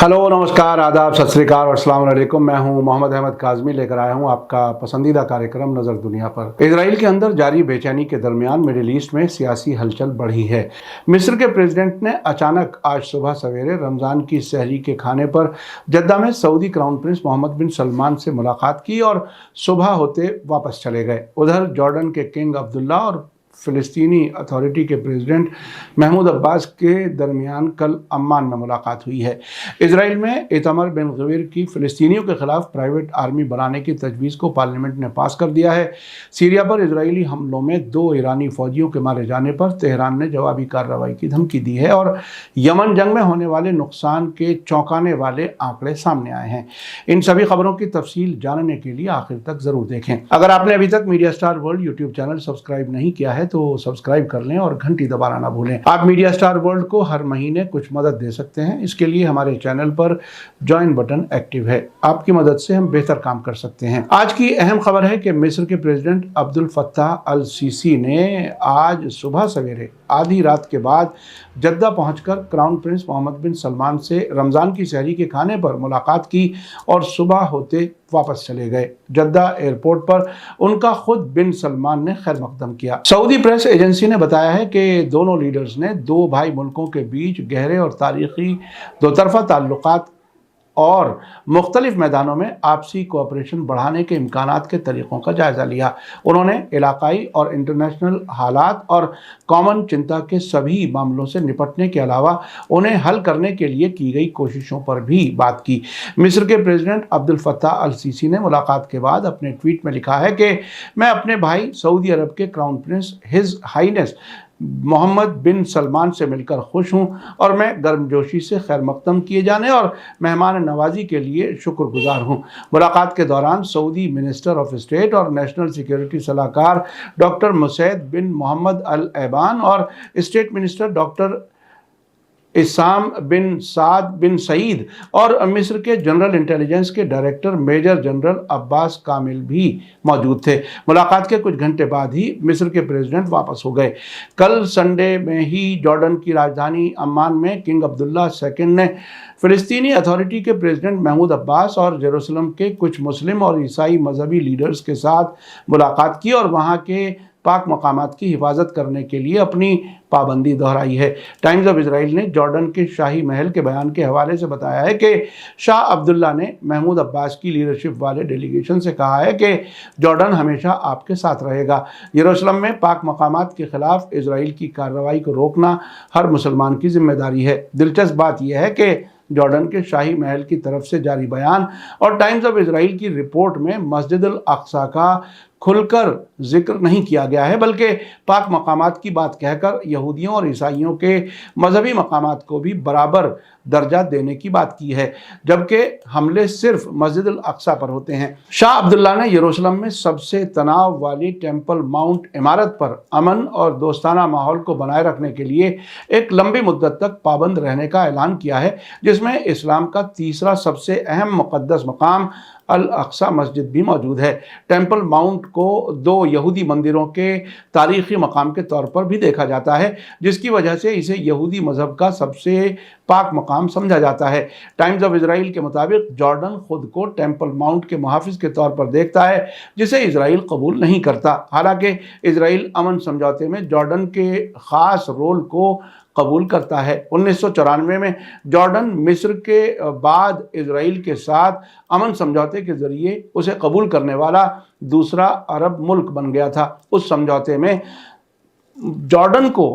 Hello, नमस्कार, आदाब, सत श्री अकाल और अस्सलाम वालेकुम। मैं हूं मोहम्मद अहमद काज़मी, लेकर आया हूं आपका पसंदीदा कार्यक्रम नज़र दुनिया पर। इजराइल के अंदर जारी बेचैनी के दरमियान मिडिल ईस्ट में सियासी हलचल बढ़ी है। मिस्र के प्रेसिडेंट ने अचानक आज सुबह सवेरे रमज़ान की सहरी के खाने पर जद्दा में Saudi crown Prince Mohammad bin Salman से मुलाकात की और सुबह होते वापस चले गए। उधर जॉर्डन के किंग अब्दुल्ला और फ़िलिस्तीनी अथॉरिटी के प्रेसिडेंट महमूद अब्बास के दरमियान कल अम्मान में मुलाकात हुई है। इजराइल में इतमर बिन गवीर की फ़िलिस्तीनियों के खिलाफ प्राइवेट आर्मी बनाने की तजवीज़ को पार्लियामेंट ने पास कर दिया है। सीरिया पर इजरायली हमलों में 2 ईरानी फ़ौजियों के मारे जाने पर तेहरान ने जवाबी कार्रवाई की धमकी दी है और यमन जंग में होने वाले नुकसान के चौंकाने वाले आंकड़े सामने आए हैं। इन सभी खबरों की तफसील जानने के लिए आखिर तक ज़रूर देखें। अगर आपने अभी तक media star world YouTube channel subscribe नहीं किया है तो सब्सक्राइब कर लें और घंटी दबाना ना भूलें। आप मीडिया स्टार वर्ल्ड को हर महीने कुछ मदद दे सकते हैं। इसके लिए हमारे चैनल पर ज्वाइन बटन एक्टिव है। आपकी मदद से हम बेहतर काम कर सकते हैं। आज की अहम खबर है कि मिस्र के president Abdel Fattah al Sisi ने आज सुबह सवेरे आधी रात के बाद जद्दा पहुंचकर crown Prince Mohammad bin Salman से रमज़ान की सहरी के खाने पर मुलाकात की और सुबह होते वापस चले गए। जद्दा एयरपोर्ट पर उनका खुद बिन सलमान ने खैर मकदम किया। सऊदी प्रेस एजेंसी ने बताया है कि दोनों लीडर्स ने 2 भाई मुल्कों के बीच गहरे और तारीखी दोतरफा ताल्लुकात और मुख्तलिफ मैदानों में आपसी कोऑपरेशन बढ़ाने के इम्कानात के तरीक़ों का जायज़ा लिया। उन्होंने इलाकाई और इंटरनेशनल हालात और कॉमन चिंता के सभी मामलों से निपटने के अलावा उन्हें हल करने के लिए की गई कोशिशों पर भी बात की। मिस्र के president Abdel Fattah al Sisi ने मुलाकात के बाद अपने ट्वीट में लिखा है कि मैं अपने भाई सऊदी अरब के crown prince his highness Mohammed bin Salman से मिलकर खुश हूँ और मैं गर्मजोशी से खैर मकदम किए जाने और मेहमान नवाजी के लिए शुक्रगुजार हूँ। मुलाकात के दौरान सऊदी मिनिस्टर ऑफ स्टेट और नेशनल सिक्योरिटी सलाहकार डॉक्टर मुसैद बिन मोहम्मद अल एबान और स्टेट मिनिस्टर डॉक्टर इसाम बिन साद बिन सईद और मिस्र के जनरल इंटेलिजेंस के डायरेक्टर मेजर जनरल अब्बास कामिल भी मौजूद थे। मुलाकात के कुछ घंटे बाद ही मिस्र के प्रेसिडेंट वापस हो गए। कल संडे में ही जॉर्डन की राजधानी अम्मान में किंग अब्दुल्ला सेकंड ने फ़िलिस्तीनी अथॉरिटी के प्रेसिडेंट महमूद अब्बास और जेरूसलम के कुछ मुस्लिम और ईसाई मजहबी लीडर्स के साथ मुलाकात की और वहाँ के पाक मकामात की हिफाजत करने के लिए अपनी पाबंदी दोहराई है। टाइम्स ऑफ इजराइल ने जॉर्डन के शाही महल के बयान के हवाले से बताया है कि शाह अब्दुल्ला ने महमूद अब्बास की लीडरशिप वाले डेलीगेशन से कहा है कि जॉर्डन हमेशा आपके साथ रहेगा। यरूशलेम में पाक मकामात के खिलाफ इजराइल की कार्रवाई को रोकना हर मुसलमान की जिम्मेदारी है। दिलचस्प बात यह है कि जॉर्डन के शाही महल की तरफ से जारी बयान और टाइम्स ऑफ इजराइल की रिपोर्ट में मस्जिद अल अक्सा का खुलकर जिक्र नहीं किया गया है, बल्कि पाक मकामात की बात कहकर यहूदियों और ईसाइयों के मजहबी मकामात को भी बराबर दर्जा देने की बात की है, जबकि हमले सिर्फ मस्जिद अल अक्सा पर होते हैं। शाह अब्दुल्ला ने यरूशलेम में सबसे तनाव वाली टेम्पल माउंट इमारत पर अमन और दोस्ताना माहौल को बनाए रखने के लिए एक लंबी मुद्दत तक पाबंद रहने का ऐलान किया है, जिसमें इस्लाम का तीसरा सबसे अहम मुक़द्दस मकाम अल अक्सा मस्जिद भी मौजूद है। टेम्पल माउंट को 2 यहूदी मंदिरों के तारीखी मकाम के तौर पर भी देखा जाता है, जिसकी वजह से इसे यहूदी मजहब का सबसे पाक मकाम समझा जाता है। टाइम्स ऑफ इजराइल के मुताबिक जॉर्डन खुद को टेम्पल माउंट के मुहाफिज के तौर पर देखता है, जिसे इजराइल कबूल नहीं करता। हालांकि इजराइल अमन समझौते में जॉर्डन के ख़ास रोल को कबूल करता है। 1994 में जॉर्डन मिस्र के बाद इजराइल के साथ अमन समझौते के ज़रिए उसे कबूल करने वाला दूसरा अरब मुल्क बन गया था। उस समझौते में जॉर्डन को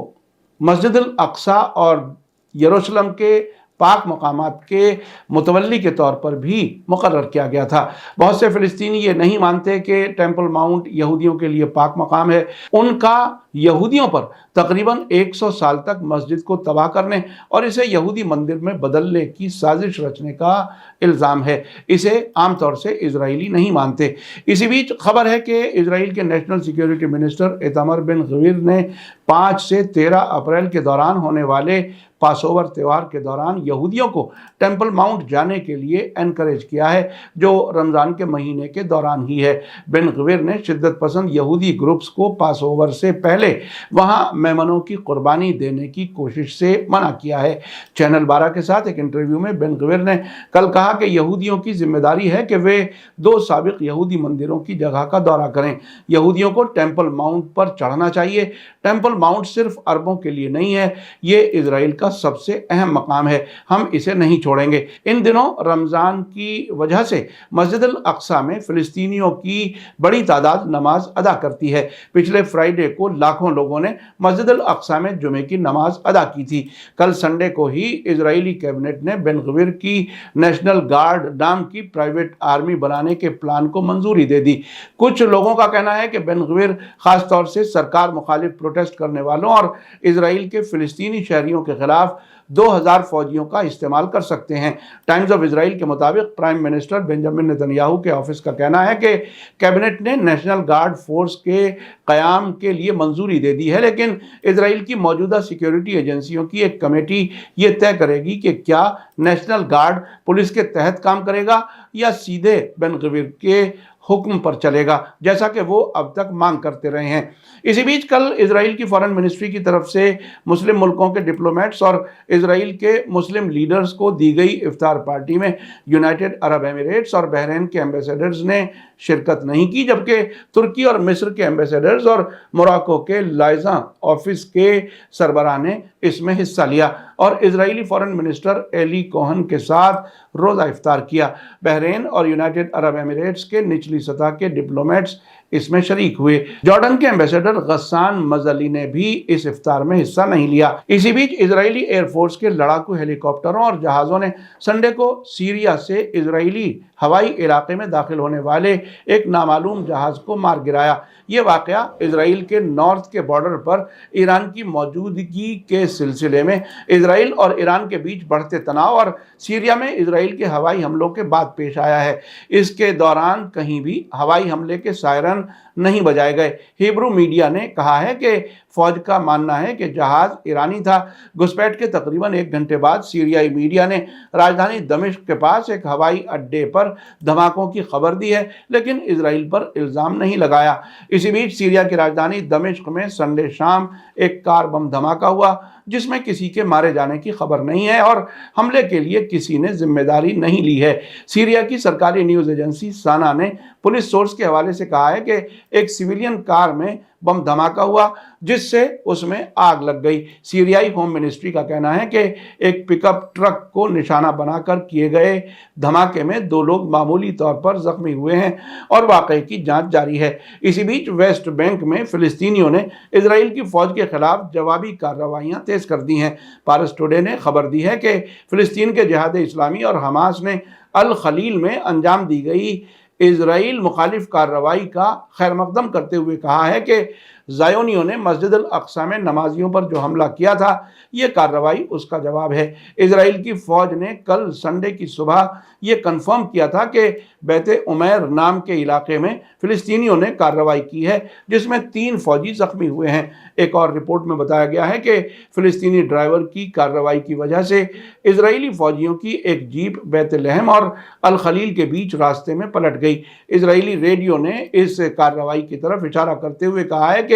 मस्जिद अल अक्सा और यरूशलेम के पाक मकामात के मुतवल्ली के तौर पर भी मुकर्रर किया गया था। बहुत से फ़िलिस्तीनी ये नहीं मानते कि टेम्पल माउंट यहूदियों के लिए पाक मकाम है। उनका यहूदियों पर तकरीबन 100 साल तक मस्जिद को तबाह करने और इसे यहूदी मंदिर में बदलने की साजिश रचने का इल्ज़ाम है। इसे आमतौर से इजरायली नहीं मानते। इसी बीच खबर है कि इजराइल के नेशनल सिक्योरिटी मिनिस्टर इतमर बिन गवीर ने 5 से 13 अप्रैल के दौरान होने वाले पास ओवर त्यौहार के दौरान यहूदियों को टेम्पल माउंट जाने के लिए एनकरेज किया है, जो रमज़ान के महीने के दौरान ही है। बेन गवीर ने शिद्दत पसंद यहूदी ग्रुप्स को पास ओवर से पहले वहां मेमनों की कुर्बानी देने की कोशिश से मना किया है। चैनल 12 के साथ एक इंटरव्यू में बेन गवीर ने कल कहा कि यहूदियों की जिम्मेदारी है कि वे 2 साबिक यहूदी मंदिरों की जगह का दौरा करें। यहूदियों को टेम्पल माउंट पर चढ़ना चाहिए। टेम्पल माउंट सिर्फ अरबों के लिए नहीं है, ये इजराइल का सबसे अहम मकाम है, हम इसे नहीं छोड़ेंगे। इन दिनों रमज़ान की वजह से मस्जिद अल अक्सा में फिलिस्तीनियों की बड़ी तादाद नमाज अदा करती है। पिछले फ्राइडे को लाखों लोगों ने मस्जिद अल अक्सा में जुमे की नमाज अदा की थी। कल संडे को ही इजरायली कैबिनेट ने बेन गवीर की नेशनल गार्ड नाम की प्राइवेट आर्मी बनाने के प्लान को मंजूरी दे दी। कुछ लोगों का कहना है कि बेन गवीर खासतौर से सरकार मुखालिफ प्रोटेस्ट करने वालों और इजराइल के फिलिस्तीनी शहरियों के खिलाफ 2000 फौजियों का इस्तेमाल कर सकते हैं। टाइम्स ऑफ इजराइल के मुताबिक प्राइम मिनिस्टर बेंजामिन नेतन्याहू के ऑफिस का कहना है कि कैबिनेट ने नेशनल गार्ड फोर्स के क़याम के लिए मंजूरी दे दी है, लेकिन इजराइल की मौजूदा सिक्योरिटी एजेंसियों की एक कमेटी ये तय करेगी कि क्या नेशनल गार्ड पुलिस के तहत काम करेगा या सीधे बेन गवीर के हुक्म पर चलेगा, जैसा कि वो अब तक मांग करते रहे हैं। इसी बीच कल इजराइल की फॉरेन मिनिस्ट्री की तरफ से मुस्लिम मुल्कों के डिप्लोमेट्स और इजराइल के मुस्लिम लीडर्स को दी गई इफ्तार पार्टी में यूनाइटेड अरब एमिरेट्स और बहरीन के एम्बेसडर्स ने शिरकत नहीं की, जबकि तुर्की और मिस्र के एम्बेसडर्स और मोरक्को के लाइजा ऑफिस के सरबराह ने इसमें हिस्सा लिया और Israeli foreign minister Eli Cohen के साथ रोज़ा इफ्तार किया। बहरीन और यूनाइटेड अरब एमिरेट्स के निचली सतह के डिप्लोमेट्स इसमें शरीक हुए। जॉर्डन के एम्बेसडर गस्सान मजली ने भी इस इफ्तार में हिस्सा नहीं लिया। इसी बीच इजरायली एयरफोर्स के लड़ाकू हेलीकॉप्टरों और जहाज़ों ने संडे को सीरिया से इजरायली हवाई इलाके में दाखिल होने वाले एक नामालूम जहाज़ को मार गिराया। ये वाक़या इजराइल के नॉर्थ के बॉर्डर पर ईरान की मौजूदगी के सिलसिले में इजराइल और ईरान के बीच बढ़ते तनाव और सीरिया में इजराइल के हवाई हमलों के बाद पेश आया है। इसके दौरान कहीं भी हवाई हमले के सायरन नहीं बजाए गए। हिब्रू मीडिया ने कहा है कि फौज का मानना है कि जहाज ईरानी था। घुसपैठ के तकरीबन 1 घंटे बाद सीरियाई मीडिया ने राजधानी दमिश्क के पास एक हवाई अड्डे पर धमाकों की खबर दी है, लेकिन इजराइल पर इल्ज़ाम नहीं लगाया। इसी बीच सीरिया की राजधानी दमिश्क में संडे शाम एक कार बम धमाका हुआ, जिसमें किसी के मारे जाने की खबर नहीं है और हमले के लिए किसी ने जिम्मेदारी नहीं ली है। सीरिया की सरकारी न्यूज़ एजेंसी साना ने पुलिस सोर्स के हवाले से कहा है कि एक सिविलियन कार में बम धमाका हुआ, जिससे उसमें आग लग गई। सीरियाई होम मिनिस्ट्री का कहना है कि एक पिकअप ट्रक को निशाना बनाकर किए गए धमाके में 2 लोग मामूली तौर पर जख्मी हुए हैं और वाक़े की जांच जारी है। इसी बीच वेस्ट बैंक में फिलिस्तीनियों ने इजराइल की फौज के खिलाफ जवाबी कार्रवाइयां तेज कर दी हैं। पारस टुडे ने खबर दी है कि फिलिस्तीन के जिहाद इस्लामी और हमास ने अल खलील में अंजाम दी गई इजराइल मुखालिफ कार्रवाई का खैर मकदम करते हुए कहा है कि ज़ायोनियों ने मस्जिद अल अक्सा में नमाजियों पर जो हमला किया था, ये कार्रवाई उसका जवाब है। इजराइल की फ़ौज ने कल संडे की सुबह ये कन्फर्म किया था कि बैत उमैर नाम के इलाके में फ़िलिस्तीनियों ने कार्रवाई की है, जिसमें 3 फ़ौजी ज़ख्मी हुए हैं। एक और रिपोर्ट में बताया गया है कि फ़िलिस्तीनी ड्राइवर की कार्रवाई की वजह से इजरायली फ़ौजियों की एक जीप बैत लहम और अल खलील के बीच रास्ते में पलट गई। इजरायली रेडियो ने इस कार्रवाई की तरफ इशारा करते हुए कहा है कि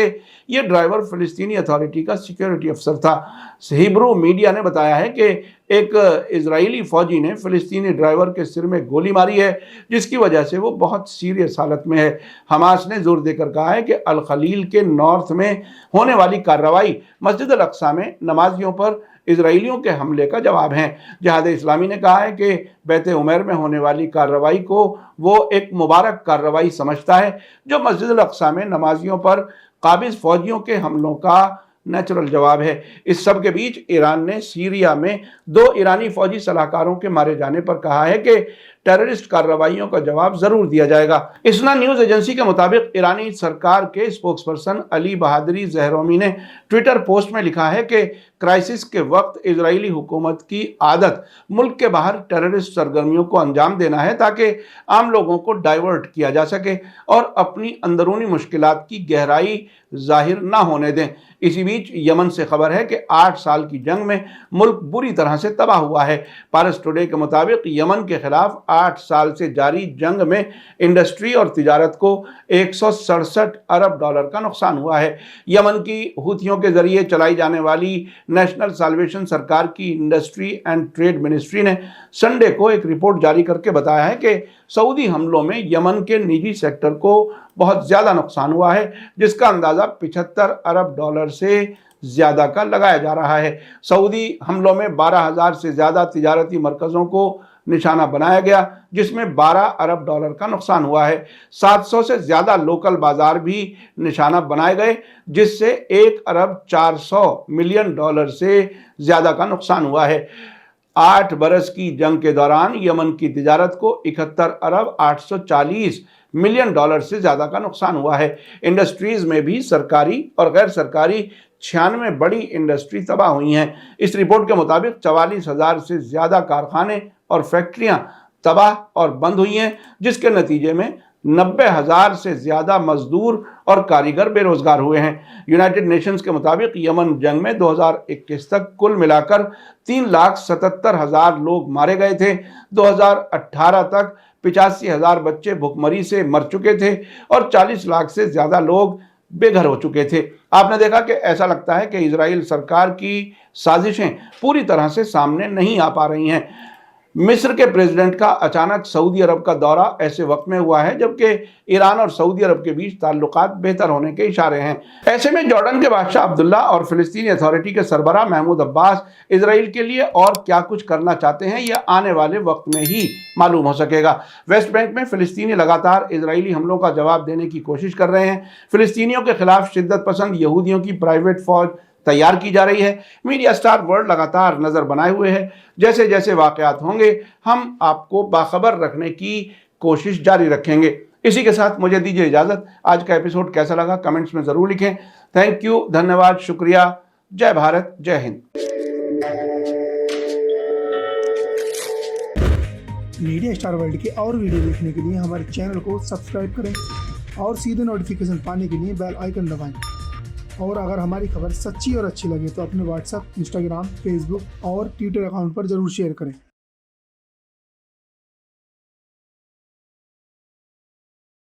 ये ड्राइवर फिलिस्तीनी अथॉरिटी का सिक्योरिटी अफसर था। हिब्रू मीडिया ने बताया है कि एक इजरायली फौजी ने फिलिस्तीनी ड्राइवर के सिर में गोली मारी है, जिसकी वजह से वो बहुत सीरियस हालत में है। हमास ने जोर देकर कहा है कि अल खलील के नॉर्थ में होने वाली कार्रवाई मस्जिद अल अक्सा में नमाजियों पर इजराइलियों के हमले का जवाब है। जिहाद इस्लामी ने कहा है कि बैत उमैर में होने वाली कार्रवाई को वो एक मुबारक कार्रवाई समझता है, जो मस्जिद अल अक्सा में नमाजियों पर काबिज फौजियों के हमलों का नेचुरल जवाब है। इस सब के बीच ईरान ने सीरिया में 2 ईरानी फौजी सलाहकारों के मारे जाने पर कहा है कि टेररिस्ट कार्रवाइयों का जवाब जरूर दिया जाएगा। इसना न्यूज़ एजेंसी के मुताबिक ईरानी सरकार के स्पोक्सपर्सन अली बहादरी जहरोमी ने ट्विटर पोस्ट में लिखा है कि क्राइसिस के वक्त इजरायली हुकूमत की आदत मुल्क के बाहर टेररिस्ट सरगर्मियों को अंजाम देना है ताकि आम लोगों को डाइवर्ट किया जा सके और अपनी अंदरूनी मुश्किलात की गहराई जाहिर ना होने दें। इसी बीच यमन से खबर है कि 8 साल की जंग में मुल्क बुरी तरह से तबाह हुआ है। पारस टुडे के मुताबिक यमन के खिलाफ 8 साल से जारी जंग में इंडस्ट्री और तिजारत को 167 अरब डॉलर का नुकसान हुआ है। यमन की हुथियों के जरिए चलाई जाने वाली नेशनल साल्वेशन सरकार की इंडस्ट्री एंड ट्रेड मिनिस्ट्री ने संडे को एक रिपोर्ट जारी करके बताया है कि सऊदी हमलों में यमन के निजी सेक्टर को बहुत ज़्यादा नुकसान हुआ है, जिसका अंदाज़ा 75 अरब डॉलर से ज़्यादा का लगाया जा रहा है। सऊदी हमलों में 12,000 से ज़्यादा तिजारती मरकज़ों को निशाना बनाया गया, जिसमें 12 अरब डॉलर का नुकसान हुआ है। 700 से ज़्यादा लोकल बाजार भी निशाना बनाए गए, जिससे 1 अरब 400 मिलियन डॉलर से ज़्यादा का नुकसान हुआ है। 8 बरस की जंग के दौरान यमन की तिजारत को 71 अरब 840 मिलियन डॉलर से ज़्यादा का नुकसान हुआ है। इंडस्ट्रीज़ में भी सरकारी और गैर सरकारी 96 बड़ी इंडस्ट्री तबाह हुई हैं। इस रिपोर्ट के मुताबिक 44,000 से ज़्यादा कारखाने और फैक्ट्रियां तबाह और बंद हुई हैं, जिसके नतीजे में 90,000 से ज़्यादा मजदूर और कारीगर बेरोजगार हुए हैं। यूनाइटेड नेशंस के मुताबिक यमन जंग में 2021 तक कुल मिलाकर 3,77,000 लोग मारे गए थे। 2018 तक 85,000 बच्चे भुखमरी से मर चुके थे और 40 लाख से ज़्यादा लोग बेघर हो चुके थे। आपने देखा कि ऐसा लगता है कि इजराइल सरकार की साजिशें पूरी तरह से सामने नहीं आ पा रही हैं। मिस्र के प्रेसिडेंट का अचानक सऊदी अरब का दौरा ऐसे वक्त में हुआ है जबकि ईरान और सऊदी अरब के बीच ताल्लुकात बेहतर होने के इशारे हैं। ऐसे में जॉर्डन के बादशाह अब्दुल्ला और फिलिस्तीनी अथॉरिटी के सरबराह महमूद अब्बास इजराइल के लिए और क्या कुछ करना चाहते हैं, यह आने वाले वक्त में ही मालूम हो सकेगा। वेस्ट बैंक में फिलिस्तीनी लगातार इजरायली हमलों का जवाब देने की कोशिश कर रहे हैं। फिलिस्तीनियों के खिलाफ शिद्दत पसंद यहूदियों की प्राइवेट फौज तैयार की जा रही है। मीडिया स्टार वर्ल्ड लगातार नजर बनाए हुए है। जैसे जैसे वाकयात होंगे हम आपको बाखबर रखने की कोशिश जारी रखेंगे। इसी के साथ मुझे दीजिए इजाजत। आज का एपिसोड कैसा लगा कमेंट्स में जरूर लिखें। थैंक यू, धन्यवाद, शुक्रिया। जय भारत, जय हिंद। मीडिया स्टार वर्ल्ड के और वीडियो देखने के लिए हमारे चैनल को सब्सक्राइब करें और सीधे नोटिफिकेशन पाने के लिए बेल आइकन दबाएं। और अगर हमारी खबर सच्ची और अच्छी लगे तो अपने व्हाट्सएप, इंस्टाग्राम, फेसबुक और ट्विटर अकाउंट पर जरूर शेयर करें।